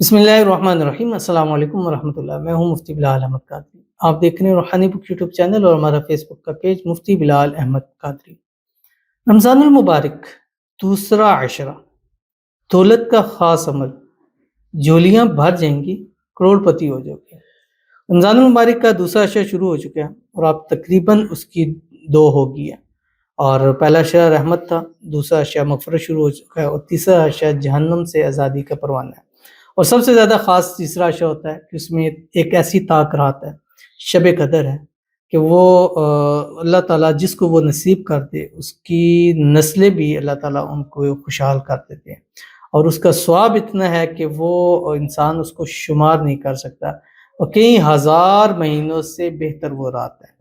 بسم اللہ الرحمن الرحیم۔ السلام علیکم ورحمۃ اللہ۔ میں ہوں مفتی بلال احمد قادری۔ آپ دیکھ رہے ہیں روحانی بک یوٹیوب چینل اور ہمارا فیس بک کا پیج مفتی بلال احمد قادری۔ رمضان المبارک دوسرا عشرہ، دولت کا خاص عمل، جھولیاں بھر جائیں گی، کروڑ پتی ہو جاؤ گے۔ رمضان المبارک کا دوسرا عشرہ شروع ہو چکا ہے اور آپ تقریباً اس کی دو ہو گئی ہے، اور پہلا عشرہ رحمت تھا، دوسرا عشرہ مغفرت شروع ہو چکا ہے، اور تیسرا عشرہ جہنم سے آزادی کا پروانہ ہے۔ اور سب سے زیادہ خاص تیسرا عشرہ ہوتا ہے کہ اس میں ایک ایسی طاق رات ہے، شب قدر ہے، کہ وہ اللہ تعالیٰ جس کو وہ نصیب کر دے اس کی نسلیں بھی اللہ تعالیٰ ان کو خوشحال کر دیتے ہیں، اور اس کا ثواب اتنا ہے کہ وہ انسان اس کو شمار نہیں کر سکتا، اور کئی ہزار مہینوں سے بہتر وہ رات ہے۔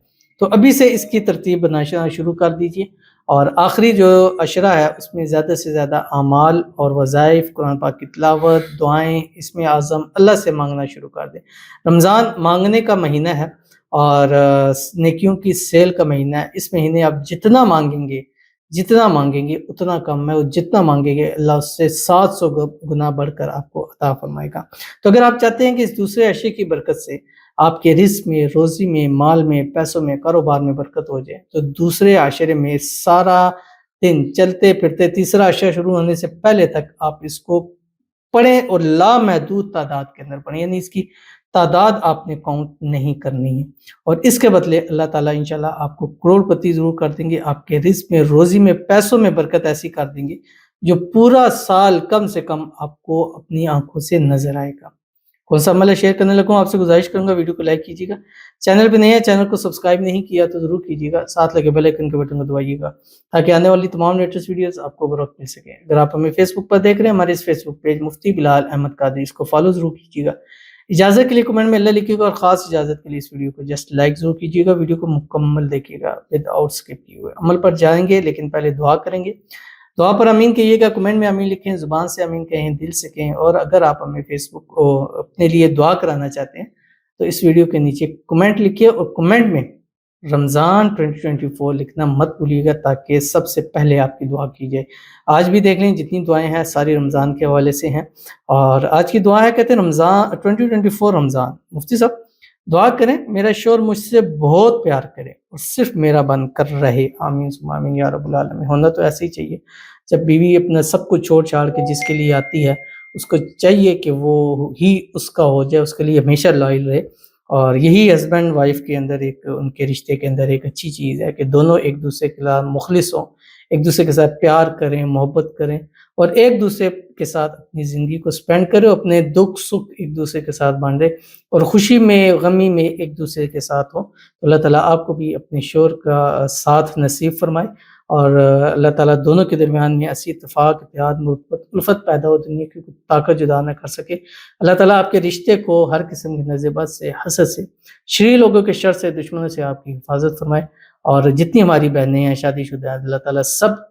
تو ابھی سے اس کی ترتیب بنانا شروع کر دیجیے، اور آخری جو عشرہ ہے اس میں زیادہ سے زیادہ اعمال اور وظائف، قرآن پاک کی تلاوت، دعائیں، اسم اعظم اللہ سے مانگنا شروع کر دیں۔ رمضان مانگنے کا مہینہ ہے اور نیکیوں کی سیل کا مہینہ ہے۔ اس مہینے آپ جتنا مانگیں گے اتنا کم ہے، اور جتنا مانگیں گے اللہ اس سے 700 گنا بڑھ کر آپ کو عطا فرمائے گا۔ تو اگر آپ چاہتے ہیں کہ اس دوسرے عشرے کی برکت سے آپ کے رزق میں، روزی میں، مال میں، پیسوں میں، کاروبار میں برکت ہو جائے، تو دوسرے عشرے میں سارا دن چلتے پھرتے تیسرا عشرہ شروع ہونے سے پہلے تک آپ اس کو پڑھیں، اور لامحدود تعداد کے اندر پڑھیں، یعنی اس کی تعداد آپ نے کاؤنٹ نہیں کرنی ہے، اور اس کے بدلے اللہ تعالیٰ انشاءاللہ آپ کو کروڑ پتی ضرور کر دیں گے۔ آپ کے رزق میں، روزی میں، پیسوں میں برکت ایسی کر دیں گے جو پورا سال کم سے کم آپ کو اپنی آنکھوں سے نظر آئے گا۔ کون سا عمل ہے شیئر کرنے لگوں، آپ سے گزارش کروں گا ویڈیو کو لائک کیجیے گا، چینل پہ نہیں ہے چینل کو سبسکرائب نہیں کیا تو ضرور کیجیے گا، ساتھ لگے بیل آئیکن کے بٹن کو دبائیے گا تاکہ آنے والی تمام لیٹسٹ ویڈیوز آپ کو بروقت مل سکیں۔ اگر آپ ہمیں فیس بک پر دیکھ رہے ہیں، ہمارے اس فیس بک پیج مفتی بلال احمد قادری، اس کو فالو ضرور کیجیے گا۔ اجازت کے لیے کمنٹ میں اللہ لکھیے گا، اور خاص اجازت کے لیے اس ویڈیو کو جسٹ لائک ضرور کیجیے گا، ویڈیو کو مکمل دیکھیے گا ود آؤٹ اسکپ کیے ہوئے۔ عمل پر جائیں گے لیکن پہلے دعا کریں گے۔ دعا پر امین کہیے گا، کمنٹ میں امین لکھیں، زبان سے امین کہیں، دل سے کہیں، اور اگر آپ ہمیں فیس بک کو اپنے لیے دعا کرانا چاہتے ہیں تو اس ویڈیو کے نیچے کمنٹ لکھیے، اور کمنٹ میں رمضان 2024 لکھنا مت بھولیے گا تاکہ سب سے پہلے آپ کی دعا کی جائے۔ آج بھی دیکھ لیں جتنی دعائیں ہیں ساری رمضان کے حوالے سے ہیں، اور آج کی دعا ہے، کہتے ہیں رمضان 2024 رمضان، مفتی صاحب دعا کریں میرا شوہر مجھ سے بہت پیار کرے اور صرف میرا بن کر رہے، آمین ثم آمین یا رب العالمین۔ ہونا تو ایسے ہی چاہیے، جب بیوی اپنا سب کچھ چھوڑ چھاڑ کے جس کے لیے آتی ہے اس کو چاہیے کہ وہ ہی اس کا ہو جائے، اس کے لیے ہمیشہ لائل رہے، اور یہی ہسبینڈ وائف کے اندر ایک ان کے رشتے کے اندر ایک اچھی چیز ہے کہ دونوں ایک دوسرے کے ساتھ مخلص ہوں، ایک دوسرے کے ساتھ پیار کریں، محبت کریں، اور ایک دوسرے کے ساتھ اپنی زندگی کو سپینڈ کرے، اپنے دکھ سکھ ایک دوسرے کے ساتھ بانٹے، اور خوشی میں غمی میں ایک دوسرے کے ساتھ ہو۔ تو اللہ تعالیٰ آپ کو بھی اپنے شوہر کا ساتھ نصیب فرمائے، اور اللہ تعالیٰ دونوں کے درمیان میں ایسی اتفاق، اتحاد، محبت، الفت پیدا ہو، دنیا کی طاقت جدا نہ کر سکے۔ اللہ تعالیٰ آپ کے رشتے کو ہر قسم کی نظر سے، حسد سے، شریر لوگوں کے شر سے، دشمنوں سے آپ کی حفاظت فرمائے، اور جتنی ہماری بہنیں ہیں شادی شدہ ہیں اللہ تعالیٰ سب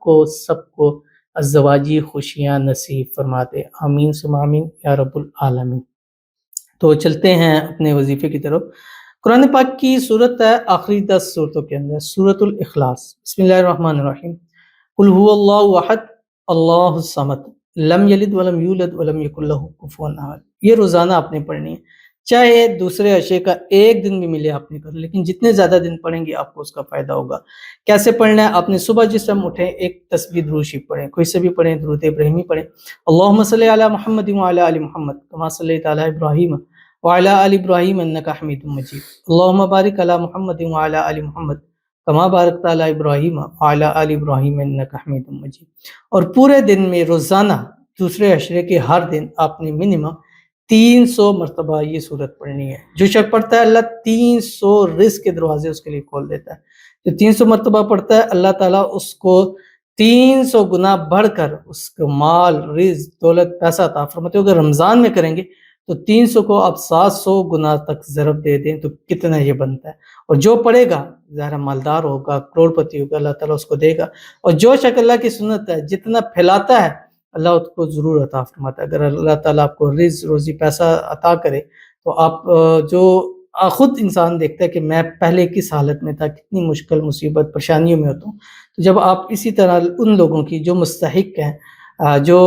کو ازدواجی خوشیاں نصیب فرماتے، آمین ثم آمین یا رب العالمین۔ تو چلتے ہیں اپنے وظیفے کی طرف۔ قرآن پاک کی صورت ہے آخری 10 صورتوں کے اندر سورۃ الاخلاص۔ بسم اللہ الرحمن الرحیم۔ قل هو اللہ احد اللہ الصمد لم یلد ولم یولد ولم یکن لہ کفوا احد۔ یہ روزانہ آپ نے پڑھنی ہے، چاہے دوسرے عشرے کا ایک دن بھی ملے آپ نے کر، لیکن جتنے زیادہ دن پڑھیں گے آپ کو اس کا فائدہ ہوگا۔ کیسے پڑھنا ہے؟ آپ نے صبح جس ٹائم اٹھیں ایک تسبیح درود شریف پڑھیں، کوئی سے بھی پڑھیں، درود ابراہیمی پڑھیں، اللہم صلی علی محمد وعلی آل محمد کما صلیت علی ابراہیم وعلی آل ابراہیم انک حمید مجید، اللہم بارک علی محمد وعلی آل محمد کما بارکت علی ابراہیم وعلی آل ابراہیم انک حمید مجید۔ اور پورے دن میں روزانہ دوسرے عشرے کے ہر دن آپ نے منیمم 300 مرتبہ یہ صورت پڑھنی ہے۔ جو شخص پڑھتا ہے اللہ 300 رزق کے دروازے اس کے لیے کھول دیتا ہے۔ جو 300 مرتبہ پڑھتا ہے اللہ تعالیٰ اس کو 300 گنا بڑھ کر اس کو مال، رزق، دولت، پیسہ عطا فرماتے ہیں۔ اگر رمضان میں کریں گے تو 300 کو آپ 700 گنا تک ضرب دے دیں تو کتنا یہ بنتا ہے۔ اور جو پڑھے گا ظاہر مالدار ہوگا، کروڑ پتی ہوگا، اللہ تعالیٰ اس کو دے گا۔ اور جو شخص اللہ کی سنت ہے جتنا پھیلاتا ہے اللہ اس کو ضرور عطا فرماتا ہے۔ اگر اللہ تعالیٰ آپ کو رزق، روزی، پیسہ عطا کرے تو آپ جو خود انسان دیکھتا ہے کہ میں پہلے کس حالت میں تھا، کتنی مشکل، مصیبت، پریشانیوں میں ہوتا ہوں، تو جب آپ اسی طرح ان لوگوں کی جو مستحق ہیں، جو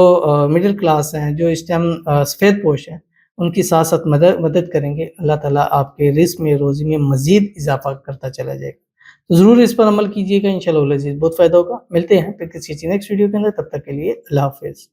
مڈل کلاس ہیں، جو اس ٹائم سفید پوش ہیں، ان کی ساتھ ساتھ مدد کریں گے، اللہ تعالیٰ آپ کے رزق میں، روزی میں مزید اضافہ کرتا چلا جائے گا۔ تو ضرور اس پر عمل کیجیے گا، انشاءاللہ العزیز بہت فائدہ ہوگا۔ ملتے ہیں پھر کسی نیکسٹ ویڈیو کے اندر، تب تک کے لیے اللہ حافظ۔